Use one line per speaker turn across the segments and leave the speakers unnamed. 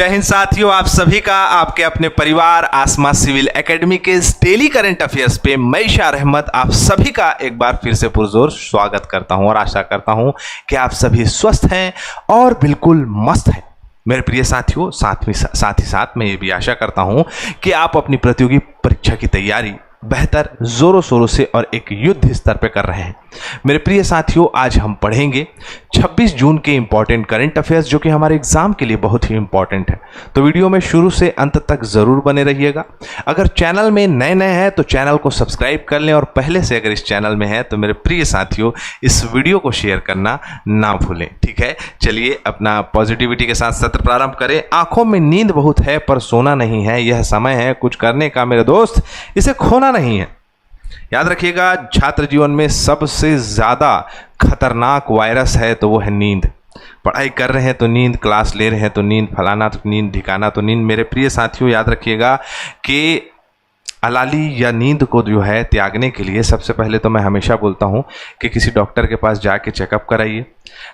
जय हिंद साथियों, आप सभी का आपके अपने परिवार आसमा सिविल एकेडमी के इस डेली करंट अफेयर्स पे मैं इशार अहमद आप सभी का एक बार फिर से पुरजोर स्वागत करता हूं और आशा करता हूं कि आप सभी स्वस्थ हैं और बिल्कुल मस्त हैं। मेरे प्रिय साथियों, साथ ही साथ मैं ये भी आशा करता हूं कि आप अपनी प्रतियोगी परीक्षा की तैयारी बेहतर जोरों शोरों से और एक युद्ध स्तर पर कर रहे हैं। मेरे प्रिय साथियों, आज हम पढ़ेंगे 26 जून के इंपॉर्टेंट करंट अफेयर्स जो कि हमारे एग्जाम के लिए बहुत ही इंपॉर्टेंट है। तो वीडियो में शुरू से अंत तक जरूर बने रहिएगा। अगर चैनल में नए हैं तो चैनल को सब्सक्राइब कर लें और पहले से अगर इस चैनल में है तो मेरे प्रिय साथियों इस वीडियो को शेयर करना ना भूलें। ठीक है, चलिए अपना पॉजिटिविटी के साथ सत्र प्रारंभ करें। आंखों में नींद बहुत है पर सोना नहीं है, यह समय है कुछ करने का मेरे दोस्त, इसे खोना नहीं है। याद रखिएगा, छात्र जीवन में सबसे ज्यादा खतरनाक वायरस है तो वो है नींद। पढ़ाई कर रहे हैं तो नींद, क्लास ले रहे हैं तो नींद, फलाना तो नींद, ढिकाना तो नींद। मेरे प्रिय साथियों, याद रखिएगा कि अलाली या नींद को जो है त्यागने के लिए सबसे पहले तो मैं हमेशा बोलता हूं कि किसी डॉक्टर के पास जाके चेकअप कराइए।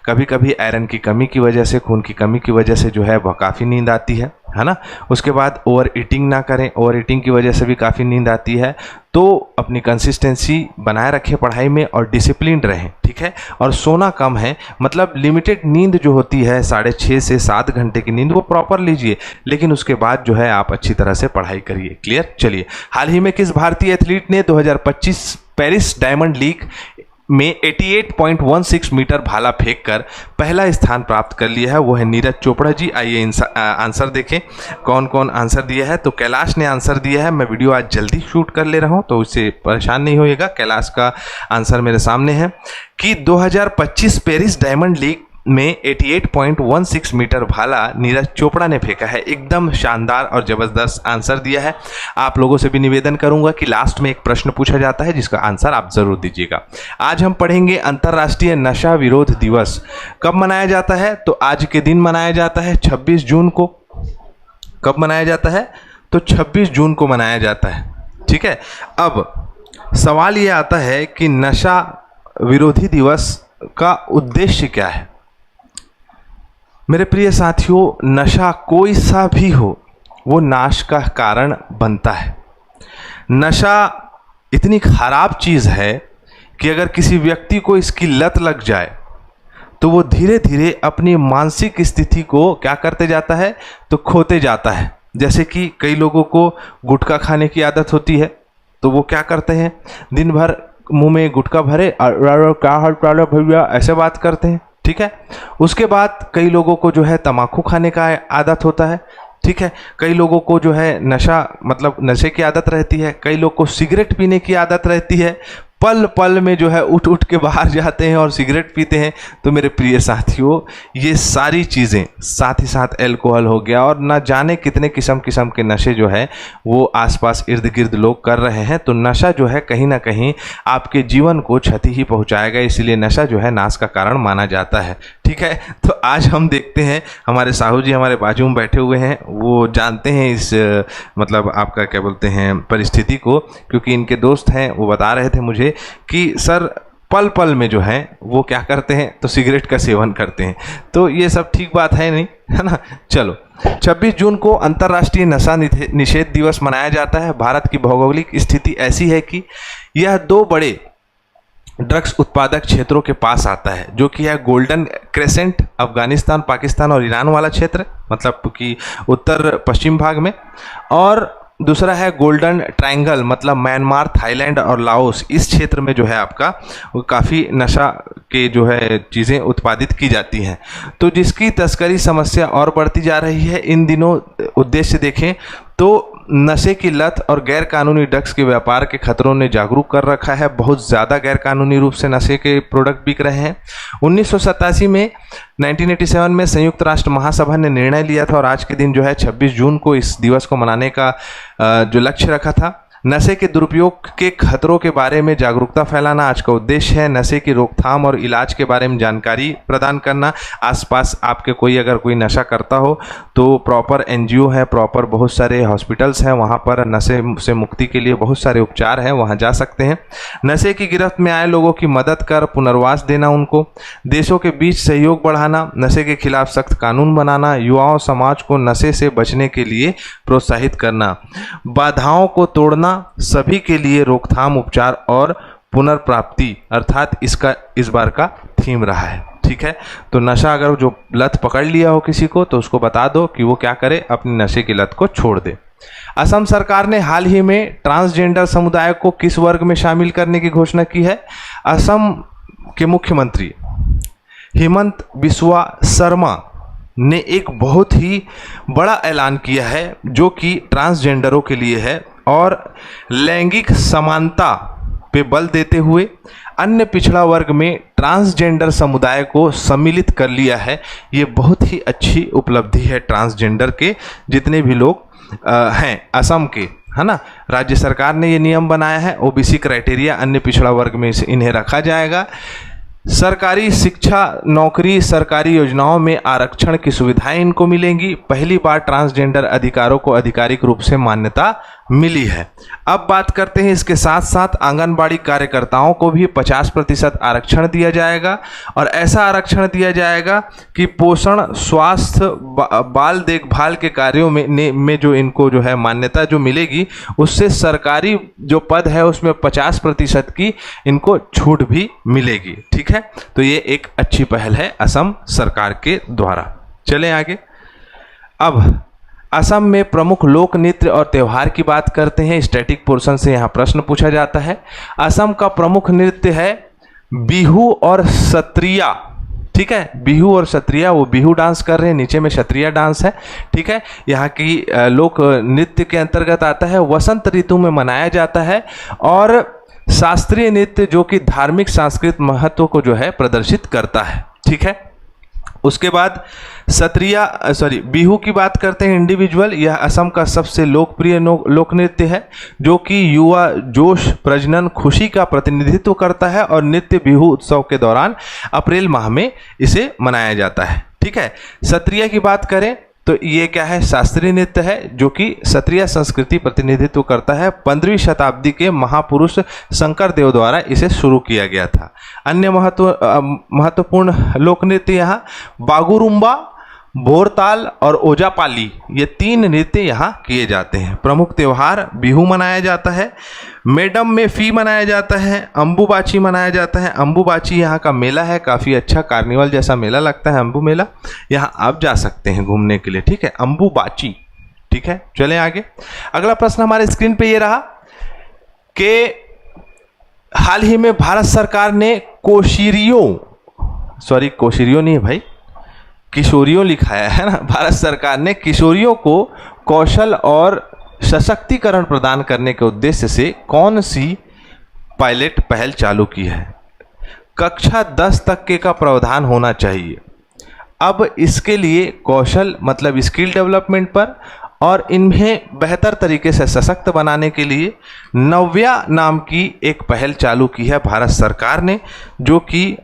कभी कभी आयरन की कमी की वजह से, खून की कमी की वजह से जो है वह काफ़ी नींद आती है ना। उसके बाद ओवर ईटिंग ना करें, ओवर ईटिंग की वजह से भी काफ़ी नींद आती है। तो अपनी कंसिस्टेंसी बनाए रखें पढ़ाई में और डिसिप्लिन रहें। ठीक है, और सोना कम है, मतलब लिमिटेड नींद जो होती है 6.5 से 7 घंटे की नींद वो प्रॉपर लीजिए, लेकिन उसके बाद जो है आप अच्छी तरह से पढ़ाई करिए। क्लियर। चलिए, हाल ही में किस भारतीय एथलीट ने 2025 पेरिस डायमंड लीग में 88.16 मीटर भाला फेंककर पहला स्थान प्राप्त कर लिया है? वो है नीरज चोपड़ा जी। आइए आंसर देखें कौन कौन आंसर दिया है। तो कैलाश ने आंसर दिया है। मैं वीडियो आज जल्दी शूट कर ले रहा हूं तो उससे परेशान नहीं होइएगा। कैलाश का आंसर मेरे सामने है कि 2025 पेरिस डायमंड लीग में 88.16 मीटर भाला नीरज चोपड़ा ने फेंका है। एकदम शानदार और जबरदस्त आंसर दिया है। आप लोगों से भी निवेदन करूंगा कि लास्ट में एक प्रश्न पूछा जाता है जिसका आंसर आप जरूर दीजिएगा। आज हम पढ़ेंगे अंतर्राष्ट्रीय नशा विरोध दिवस कब मनाया जाता है। तो आज के दिन मनाया जाता है 26 जून को। कब मनाया जाता है? तो 26 जून को मनाया जाता है। ठीक है, अब सवाल यह आता है कि नशा विरोधी दिवस का उद्देश्य क्या है। मेरे प्रिय साथियों, नशा कोई सा भी हो वो नाश का कारण बनता है। नशा इतनी खराब चीज़ है कि अगर किसी व्यक्ति को इसकी लत लग जाए तो वो धीरे धीरे अपनी मानसिक स्थिति को क्या करते जाता है, तो खोते जाता है। जैसे कि कई लोगों को गुटखा खाने की आदत होती है तो वो क्या करते हैं, दिन भर मुंह में गुटखा भरे क्या हाल चाल है भैया ऐसे बात करते हैं। ठीक है, उसके बाद कई लोगों को जो है तम्बाकू खाने का आदत होता है। ठीक है, कई लोगों को जो है नशे की आदत रहती है। कई लोग को सिगरेट पीने की आदत रहती है। पल पल में जो है उठ उठ के बाहर जाते हैं और सिगरेट पीते हैं। तो मेरे प्रिय साथियों, ये सारी चीज़ें, साथ ही साथ अल्कोहल हो गया और ना जाने कितने किस्म के नशे जो है वो आसपास इर्द गिर्द लोग कर रहे हैं। तो नशा जो है कहीं ना कहीं आपके जीवन को क्षति ही पहुंचाएगा, इसीलिए नशा जो है नाश का कारण माना जाता है। ठीक है, तो आज हम देखते हैं, हमारे साहू जी हमारे बाजू में बैठे हुए हैं, वो जानते हैं इस आपका क्या बोलते हैं परिस्थिति को, क्योंकि इनके दोस्त हैं। वो बता रहे थे मुझे कि सर पल पल में जो है वो क्या करते हैं, तो सिगरेट का सेवन करते हैं। तो ये सब ठीक बात है नहीं, है ना। चलो, 26 जून को अंतर्राष्ट्रीय नशा निषेध दिवस मनाया जाता है। भारत की भौगोलिक स्थिति ऐसी है कि यह 2 बड़े ड्रग्स उत्पादक क्षेत्रों के पास आता है, जो कि है गोल्डन क्रेसेंट, अफगानिस्तान, पाकिस्तान और ईरान वाला क्षेत्र, मतलब कि उत्तर पश्चिम भाग में, और दूसरा है गोल्डन ट्रायंगल, मतलब म्यांमार, थाईलैंड और लाओस। इस क्षेत्र में जो है आपका वो काफ़ी नशा के जो है चीज़ें उत्पादित की जाती हैं, तो जिसकी तस्करी समस्या और बढ़ती जा रही है इन दिनों। उद्देश्य देखें तो नशे की लत और गैर कानूनी ड्रग्स के व्यापार के खतरों ने जागरूक कर रखा है। बहुत ज़्यादा गैर कानूनी रूप से नशे के प्रोडक्ट बिक रहे हैं। 1987 में 1987 में संयुक्त राष्ट्र महासभा ने निर्णय लिया था और आज के दिन जो है 26 जून को इस दिवस को मनाने का जो लक्ष्य रखा था। नशे के दुरुपयोग के खतरों के बारे में जागरूकता फैलाना आज का उद्देश्य है। नशे की रोकथाम और इलाज के बारे में जानकारी प्रदान करना। आसपास आपके कोई अगर कोई नशा करता हो तो प्रॉपर एनजीओ है, प्रॉपर बहुत सारे हॉस्पिटल्स हैं, वहाँ पर नशे से मुक्ति के लिए बहुत सारे उपचार हैं, वहाँ जा सकते हैं। नशे की गिरफ्त में आए लोगों की मदद कर पुनर्वास देना उनको। देशों के बीच सहयोग बढ़ाना, नशे के खिलाफ सख्त कानून बनाना, युवाओं समाज को नशे से बचने के लिए प्रोत्साहित करना, बाधाओं को तोड़ना, सभी के लिए रोकथाम, उपचार और पुनर्प्राप्ति अर्थात इसका इस बार का थीम रहा है। ठीक है, तो नशा अगर जो लत पकड़ लिया हो किसी को तो उसको बता दो कि वो क्या करे, अपनी नशे की लत को छोड़ दे। असम सरकार ने हाल ही में ट्रांसजेंडर समुदाय को किस वर्ग में शामिल करने की घोषणा की है? असम के मुख्यमंत्री हेमंत बिस्वा शर्मा ने एक बहुत ही बड़ा ऐलान किया है जो कि ट्रांसजेंडरों के लिए है और लैंगिक समानता पे बल देते हुए अन्य पिछड़ा वर्ग में ट्रांसजेंडर समुदाय को सम्मिलित कर लिया है। ये बहुत ही अच्छी उपलब्धि है ट्रांसजेंडर के जितने भी लोग हैं असम के, है ना। राज्य सरकार ने ये नियम बनाया है, ओबीसी क्राइटेरिया अन्य पिछड़ा वर्ग में इन्हें रखा जाएगा। सरकारी शिक्षा, नौकरी, सरकारी योजनाओं में आरक्षण की सुविधाएं इनको मिलेंगी। पहली बार ट्रांसजेंडर अधिकारों को आधिकारिक रूप से मान्यता मिली है। अब बात करते हैं इसके साथ साथ आंगनबाड़ी कार्यकर्ताओं को भी 50% आरक्षण दिया जाएगा और ऐसा आरक्षण दिया जाएगा कि पोषण, स्वास्थ्य, बाल देखभाल के कार्यों में जो इनको जो है मान्यता जो मिलेगी उससे सरकारी जो पद है उसमें 50% की इनको छूट भी मिलेगी। ठीक है, तो ये एक अच्छी पहल है असम सरकार के द्वारा। चलें आगे। अब असम में प्रमुख लोक नृत्य और त्यौहार की बात करते हैं। स्टैटिक पोर्शन से यहाँ प्रश्न पूछा जाता है। असम का प्रमुख नृत्य है बिहू और सत्रिया। ठीक है, बिहू और सत्रिया, वो बिहू डांस कर रहे हैं, नीचे में क्षत्रिया डांस है। ठीक है, यहाँ की लोक नृत्य के अंतर्गत आता है। वसंत ऋतु में मनाया जाता है और शास्त्रीय नृत्य जो कि धार्मिक सांस्कृतिक महत्व को जो है प्रदर्शित करता है। ठीक है, उसके बाद बिहू की बात करते हैं इंडिविजुअल। यह असम का सबसे लोकप्रिय लोक नृत्य है जो कि युवा जोश, प्रजनन, खुशी का प्रतिनिधित्व करता है और नृत्य बिहू उत्सव के दौरान अप्रैल माह में इसे मनाया जाता है। ठीक है, सत्रिया की बात करें तो ये क्या है, शास्त्रीय नृत्य है जो कि क्षत्रिय संस्कृति प्रतिनिधित्व करता है। 15वीं शताब्दी के महापुरुष शंकर देव द्वारा इसे शुरू किया गया था। अन्य महत्वपूर्ण लोक नृत्य यहाँ बागुरुम्बा, भोरताल और ओजापाली, ये 3 नृत्य यहाँ किए जाते हैं। प्रमुख त्यौहार बिहू मनाया जाता है, मेडम में फी मनाया जाता है, अम्बुबाची मनाया जाता है। अम्बुबाची यहाँ का मेला है, काफ़ी अच्छा कार्निवल जैसा मेला लगता है अम्बू मेला। यहाँ आप जा सकते हैं घूमने के लिए। ठीक है, अम्बुबाची। ठीक है, चलें आगे। अगला प्रश्न हमारे स्क्रीन पे ये रहा कि हाल ही में भारत सरकार ने कोशिरियों नहीं भाई, किशोरियों लिखा है ना। भारत सरकार ने किशोरियों को कौशल और सशक्तिकरण प्रदान करने के उद्देश्य से कौन सी पायलट पहल चालू की है? कक्षा 10 तक के का प्रावधान होना चाहिए। अब इसके लिए कौशल मतलब स्किल डेवलपमेंट पर और इन्हें बेहतर तरीके से सशक्त बनाने के लिए नव्या नाम की एक पहल चालू की है भारत सरकार ने, जो कि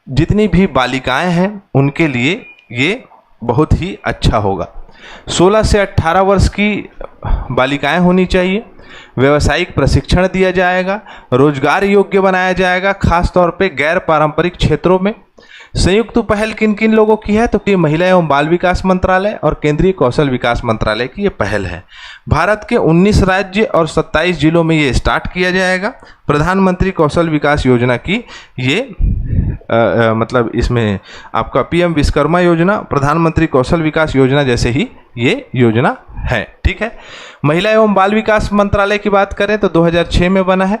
जितनी भी बालिकाएं हैं उनके लिए ये बहुत ही अच्छा होगा। 16 से 18 वर्ष की बालिकाएं होनी चाहिए। व्यावसायिक प्रशिक्षण दिया जाएगा, रोजगार योग्य बनाया जाएगा, खास तौर पे गैर पारंपरिक क्षेत्रों में। संयुक्त पहल किन किन लोगों की है? तो ये महिला एवं बाल विकास मंत्रालय और केंद्रीय कौशल विकास मंत्रालय की ये पहल है। भारत के 19 राज्य और 27 जिलों में ये स्टार्ट किया जाएगा। प्रधानमंत्री कौशल विकास योजना की ये मतलब इसमें आपका पीएम विश्वकर्मा योजना, प्रधानमंत्री कौशल विकास योजना जैसे ही ये योजना है। ठीक है, महिला एवं बाल विकास मंत्रालय की बात करें तो 2006 में बना है।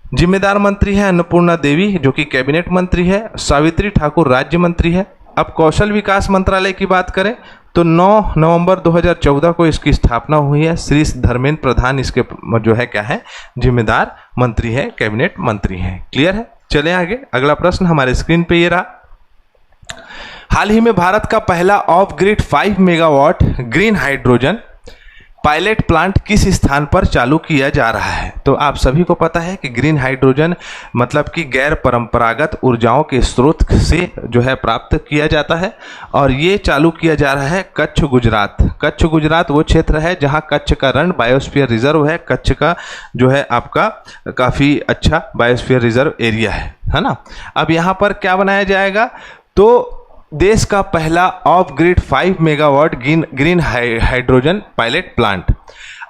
जिम्मेदार मंत्री है अन्नपूर्णा देवी जो कि कैबिनेट मंत्री है, सावित्री ठाकुर राज्य मंत्री है। अब कौशल विकास मंत्रालय की बात करें तो 9 नवंबर 2014 को इसकी स्थापना हुई है। श्री धर्मेंद्र प्रधान इसके जो है क्या है, जिम्मेदार मंत्री है, कैबिनेट मंत्री है। क्लियर है, चलें आगे। अगला प्रश्न हमारे स्क्रीन पे ये रहा। हाल ही में भारत का पहला of grid 5 megawatt green hydrogen pilot plant किस स्थान पर चालू किया जा रहा है? तो आप सभी को पता है कि ग्रीन हाइड्रोजन मतलब कि गैर परंपरागत ऊर्जाओं के स्रोत से जो है प्राप्त किया जाता है, और ये चालू किया जा रहा है कच्छ गुजरात। कच्छ गुजरात वो क्षेत्र है जहाँ कच्छ का रण बायोस्फीयर रिजर्व है। कच्छ का जो है आपका काफ़ी अच्छा बायोस्फीयर रिजर्व एरिया है ना। अब यहाँ पर क्या बनाया जाएगा? तो देश का पहला of grid 5 megawatt green hydrogen pilot plant.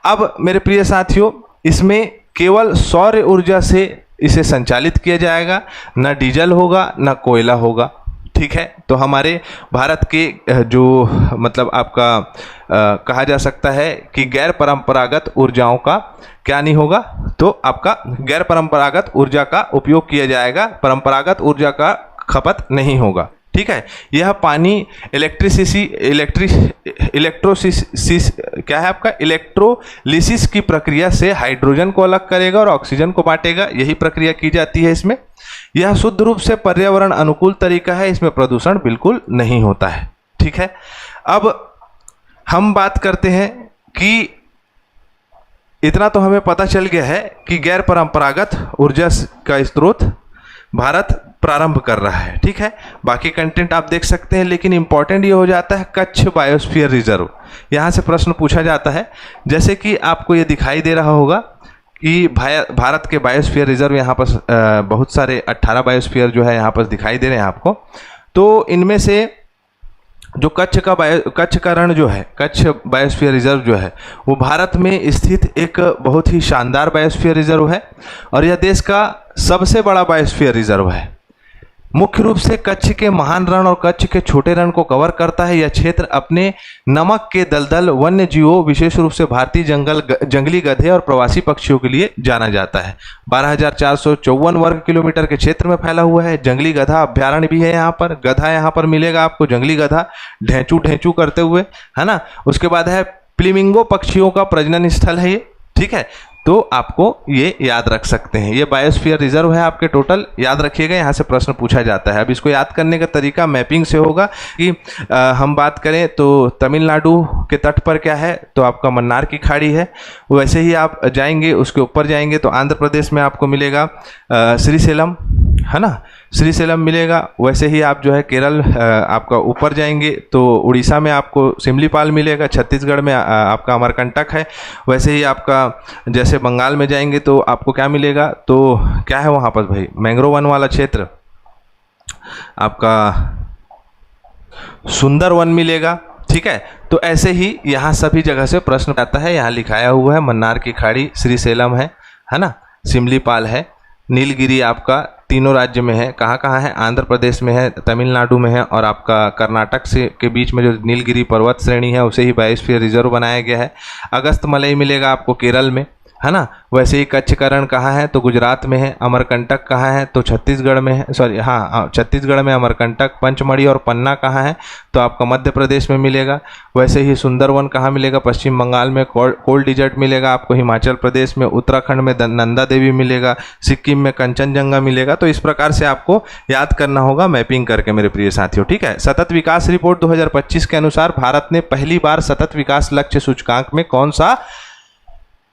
अब मेरे प्रिय साथियों, इसमें केवल सौर ऊर्जा से इसे संचालित किया जाएगा, ना डीजल होगा ना कोयला होगा। ठीक है, तो हमारे भारत के जो मतलब आपका कहा जा सकता है कि गैर परंपरागत ऊर्जाओं का क्या नहीं होगा, तो आपका गैर परंपरागत ऊर्जा का उपयोग किया जाएगा, परंपरागत ऊर्जा का खपत नहीं होगा। ठीक है, यह पानी इलेक्ट्रोलिसिस की प्रक्रिया से हाइड्रोजन को अलग करेगा और ऑक्सीजन को बांटेगा। यही प्रक्रिया की जाती है इसमें। यह शुद्ध रूप से पर्यावरण अनुकूल तरीका है, इसमें प्रदूषण बिल्कुल नहीं होता है। ठीक है, अब हम बात करते हैं कि इतना तो हमें पता चल गया है कि गैर परंपरागत ऊर्जा का स्रोत भारत प्रारंभ कर रहा है। ठीक है, बाकी कंटेंट आप देख सकते हैं, लेकिन इंपॉर्टेंट ये हो जाता है कच्छ बायोस्फीयर रिजर्व। यहाँ से प्रश्न पूछा जाता है, जैसे कि आपको ये दिखाई दे रहा होगा कि भारत के बायोस्फीयर रिजर्व यहाँ पर बहुत सारे 18 बायोस्फीयर जो है यहाँ पर दिखाई दे रहे हैं आपको। तो इनमें से जो कच्छ का रण जो है, कच्छ बायोस्फीयर रिजर्व जो है, वो भारत में स्थित एक बहुत ही शानदार बायोस्फीयर रिजर्व है, और यह देश का सबसे बड़ा बायोस्फीयर रिजर्व है। मुख्य रूप से कच्छ के महान रण और कच्छ के छोटे रण को कवर करता है। यह क्षेत्र अपने नमक के दलदल, वन्य जीवों, विशेष रूप से भारतीय जंगली गधे और प्रवासी पक्षियों के लिए जाना जाता है। 12,454 वर्ग किलोमीटर के क्षेत्र में फैला हुआ है। जंगली गधा अभ्यारण्य भी है यहाँ पर। गधा यहाँ पर मिलेगा आपको, जंगली गधा ढेंचू करते हुए, है ना। उसके बाद है फ्लेमिंगो पक्षियों का प्रजनन स्थल है ये। ठीक है, तो आपको ये याद रख सकते हैं। ये बायोस्फीयर रिजर्व है आपके, टोटल याद रखिएगा, यहाँ से प्रश्न पूछा जाता है। अब इसको याद करने का तरीका मैपिंग से होगा कि हम बात करें तो तमिलनाडु के तट पर क्या है, तो आपका मन्नार की खाड़ी है। वैसे ही आप जाएंगे, उसके ऊपर जाएंगे तो आंध्र प्रदेश में आपको मिलेगा श्रीशैलम, है ना, श्रीशैलम मिलेगा। वैसे ही आप जो है केरल आपका ऊपर जाएंगे तो उड़ीसा में आपको सिमलीपाल मिलेगा। छत्तीसगढ़ में आपका अमरकंटक है। वैसे ही आपका जैसे बंगाल में जाएंगे तो आपको क्या मिलेगा, तो क्या है वहाँ पर भाई, मैंग्रोव वन वाला क्षेत्र आपका सुंदर वन मिलेगा। ठीक है, तो ऐसे ही यहाँ सभी जगह से प्रश्न आता है। यहाँ लिखाया हुआ है मन्नार की खाड़ी, श्रीशैलम है ना, सिमलीपाल है, नीलगिरी आपका तीनों राज्य में है। कहाँ कहाँ है, आंध्र प्रदेश में है, तमिलनाडु में है, और आपका कर्नाटक से के बीच में जो नीलगिरी पर्वत श्रेणी है उसे ही बायोस्फीयर रिजर्व बनाया गया है। अगस्तमलई मिलेगा आपको केरल में, है ना। वैसे ही कच्छ का रण कहाँ है, तो गुजरात में है। अमरकंटक कहाँ है, तो छत्तीसगढ़ में है, सॉरी हाँ छत्तीसगढ़ में अमरकंटक। पंचमढ़ी और पन्ना कहाँ है, तो आपका मध्य प्रदेश में मिलेगा। वैसे ही सुंदरवन कहाँ मिलेगा, पश्चिम बंगाल में। कोल्ड डिजर्ट मिलेगा आपको हिमाचल प्रदेश में। उत्तराखंड में नंदा देवी मिलेगा। सिक्किम में कंचनजंगा मिलेगा। तो इस प्रकार से आपको याद करना होगा मैपिंग करके मेरे प्रिय साथियों। ठीक है, सतत विकास रिपोर्ट 2025 के अनुसार भारत ने पहली बार सतत विकास लक्ष्य सूचकांक में कौन सा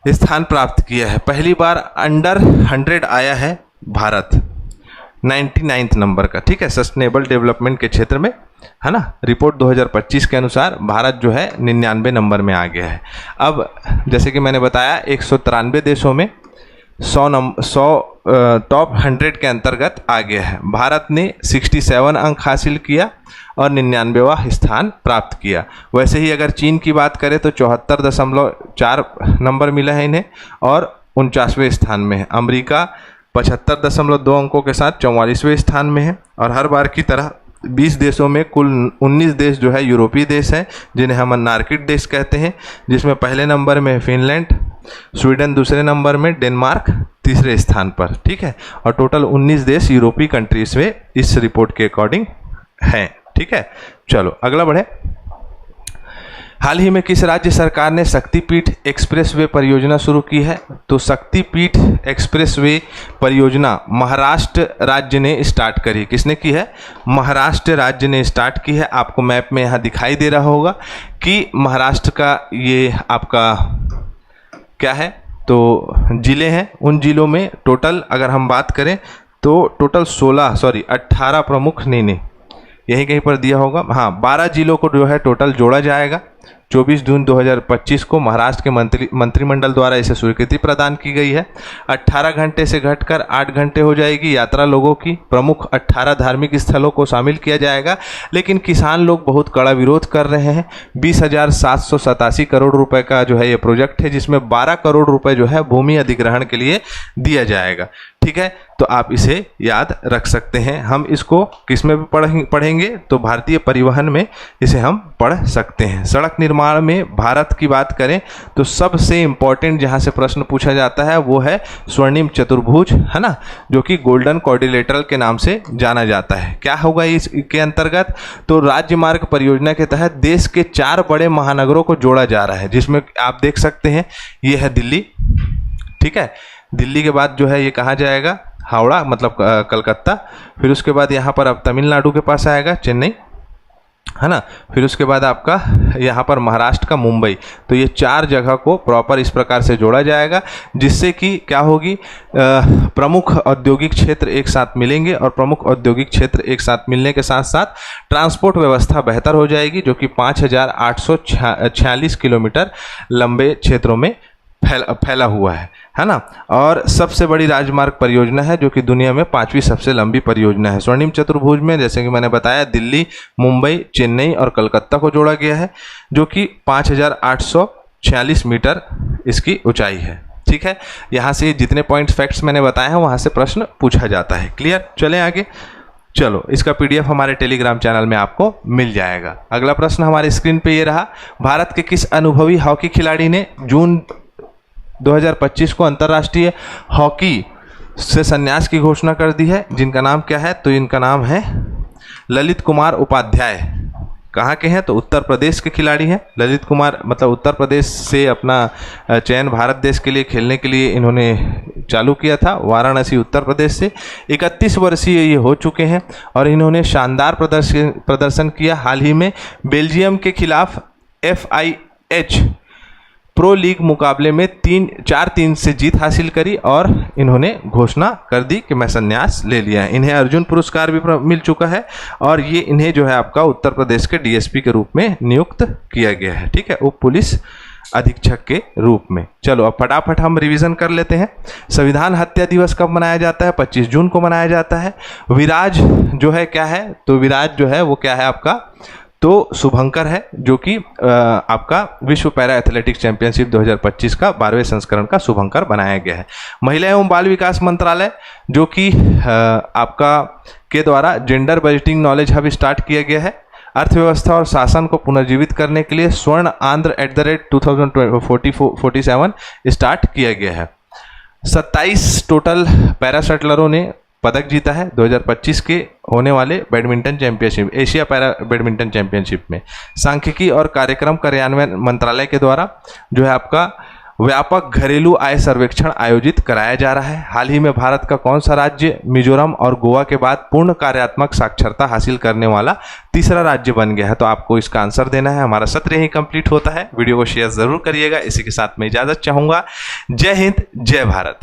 स्थान प्राप्त किया है? पहली बार अंडर 100 आया है भारत, 99 नंबर का। ठीक है, सस्टेनेबल डेवलपमेंट के क्षेत्र में, है ना। रिपोर्ट 2025 के अनुसार भारत जो है 99 नंबर में आ गया है। अब जैसे कि मैंने बताया 193 देशों में 100 टॉप 100 के अंतर्गत आ गया है। भारत ने 67 अंक हासिल किया और 99वां स्थान प्राप्त किया। वैसे ही अगर चीन की बात करें तो 74.4 नंबर मिला है इन्हें और 49वें स्थान में है। अमेरिका 75.2 अंकों के साथ 44वें स्थान में है। और हर बार की तरह 20 देशों में कुल 19 देश जो है यूरोपीय देश हैं, जिन्हें हम नार्किक देश कहते हैं, जिसमें पहले नंबर में फिनलैंड, स्वीडन दूसरे नंबर में, डेनमार्क तीसरे स्थान पर। ठीक है, और टोटल 19 देश यूरोपीय कंट्रीज में इस रिपोर्ट के अकॉर्डिंग हैं। ठीक है, चलो अगला बढ़े। हाल ही में किस राज्य सरकार ने शक्तिपीठ एक्सप्रेसवे परियोजना शुरू की है? तो शक्तिपीठ एक्सप्रेसवे परियोजना महाराष्ट्र राज्य ने स्टार्ट करी। किसने की है? महाराष्ट्र राज्य ने स्टार्ट की है। आपको मैप में यहाँ दिखाई दे रहा होगा कि महाराष्ट्र का ये आपका क्या है, तो ज़िले हैं। उन ज़िलों में टोटल अगर हम बात करें तो टोटल 18 प्रमुख नहीं यहीं कहीं पर दिया होगा, हाँ 12 जिलों को जो है टोटल जोड़ा जाएगा। 24 जून 2025 को महाराष्ट्र के मंत्रिमंडल द्वारा इसे स्वीकृति प्रदान की गई है। 18 घंटे से घटकर 8 घंटे हो जाएगी यात्रा लोगों की। प्रमुख 18 धार्मिक स्थलों को शामिल किया जाएगा, लेकिन किसान लोग बहुत कड़ा विरोध कर रहे हैं। 20,787 करोड़ रुपए का जो है ये प्रोजेक्ट है, जिसमें 12 करोड़ रुपए जो है भूमि अधिग्रहण के लिए दिया जाएगा। ठीक है, तो आप इसे याद रख सकते हैं। हम इसको किस में भी पढ़ेंगे तो भारतीय परिवहन में इसे हम पढ़ सकते हैं। सड़क निर्माण में भारत की बात करें तो सबसे इम्पोर्टेंट जहां से प्रश्न पूछा जाता है वो है स्वर्णिम चतुर्भुज, है ना, जो कि गोल्डन क्वाड्रिलेटरल के नाम से जाना जाता है। क्या होगा इसके अंतर्गत? तो राज्य मार्ग परियोजना के तहत देश के 4 बड़े महानगरों को जोड़ा जा रहा है, जिसमें आप देख सकते हैं ये है दिल्ली। ठीक है, दिल्ली के बाद जो है ये कहाँ जाएगा? हावड़ा, मतलब कलकत्ता। फिर उसके बाद यहाँ पर अब तमिलनाडु के पास आएगा चेन्नई, है ना। फिर उसके बाद आपका यहाँ पर महाराष्ट्र का मुंबई। तो ये 4 जगह को प्रॉपर इस प्रकार से जोड़ा जाएगा, जिससे कि क्या होगी, प्रमुख औद्योगिक क्षेत्र एक साथ मिलेंगे और प्रमुख औद्योगिक क्षेत्र एक साथ मिलने के साथ साथ ट्रांसपोर्ट व्यवस्था बेहतर हो जाएगी, जो कि 5,846 किलोमीटर लंबे क्षेत्रों में फैला हुआ है ना। और सबसे बड़ी राजमार्ग परियोजना है, जो कि दुनिया में 5वीं सबसे लंबी परियोजना है। स्वर्णिम चतुर्भुज में जैसे कि मैंने बताया दिल्ली, मुंबई, चेन्नई और कलकत्ता को जोड़ा गया है, जो कि 5,846 मीटर इसकी ऊंचाई है। ठीक है, यहाँ से जितने पॉइंट्स फैक्ट्स मैंने बताए हैं वहाँ से प्रश्न पूछा जाता है। क्लियर? चलें आगे। चलो, इसका पीडीएफ हमारे टेलीग्राम चैनल में आपको मिल जाएगा। अगला प्रश्न हमारे स्क्रीन पे ये रहा, भारत के किस अनुभवी हॉकी खिलाड़ी ने जून 2025 को अंतर्राष्ट्रीय हॉकी से संन्यास की घोषणा कर दी है? जिनका नाम क्या है? तो इनका नाम है ललित कुमार उपाध्याय। कहाँ के हैं? तो उत्तर प्रदेश के खिलाड़ी हैं। ललित कुमार मतलब उत्तर प्रदेश से अपना चयन भारत देश के लिए खेलने के लिए इन्होंने चालू किया था, वाराणसी उत्तर प्रदेश से। 31 वर्षीय ये हो चुके हैं और इन्होंने शानदार प्रदर्शन किया। हाल ही में बेल्जियम के खिलाफ FIH प्रो लीग मुकाबले में 4-3 से जीत हासिल करी और इन्होंने घोषणा कर दी कि मैं संन्यास ले लिया है। इन्हें अर्जुन पुरस्कार भी मिल चुका है और ये इन्हें जो है आपका उत्तर प्रदेश के DSP के रूप में नियुक्त किया गया है। ठीक है, उप पुलिस अधीक्षक के रूप में। चलो अब फटाफट हम रिवीजन कर लेते हैं। संविधान हत्या दिवस कब मनाया जाता है? 25 जून को मनाया जाता है। विराज जो है क्या है? तो विराज जो है वो क्या है आपका? तो शुभंकर है, जो कि आपका विश्व पैरा एथलेटिक्स चैंपियनशिप 2025 का 12वें संस्करण का शुभंकर बनाया गया है। महिला एवं बाल विकास मंत्रालय जो कि आपका के द्वारा gender budgeting knowledge hub start किया गया है। अर्थव्यवस्था और शासन को पुनर्जीवित करने के लिए स्वर्ण आंध्र @2047 स्टार्ट किया गया है। 27 टोटल पैरा शटलरों ने पदक जीता है 2025 के होने वाले badminton championship, Asia para badminton championship में। सांख्यिकी और कार्यक्रम कार्यान्वयन मंत्रालय के द्वारा जो है आपका व्यापक घरेलू आय सर्वेक्षण आयोजित कराया जा रहा है। हाल ही में भारत का कौन सा राज्य मिजोरम और गोवा के बाद पूर्ण कार्यात्मक साक्षरता हासिल करने वाला तीसरा राज्य बन गया है? तो आपको इसका आंसर देना है। हमारा सत्र यही कंप्लीट होता है। वीडियो को शेयर जरूर करिएगा। इसी के साथ मैं इजाजत चाहूंगा। जय हिंद, जय भारत।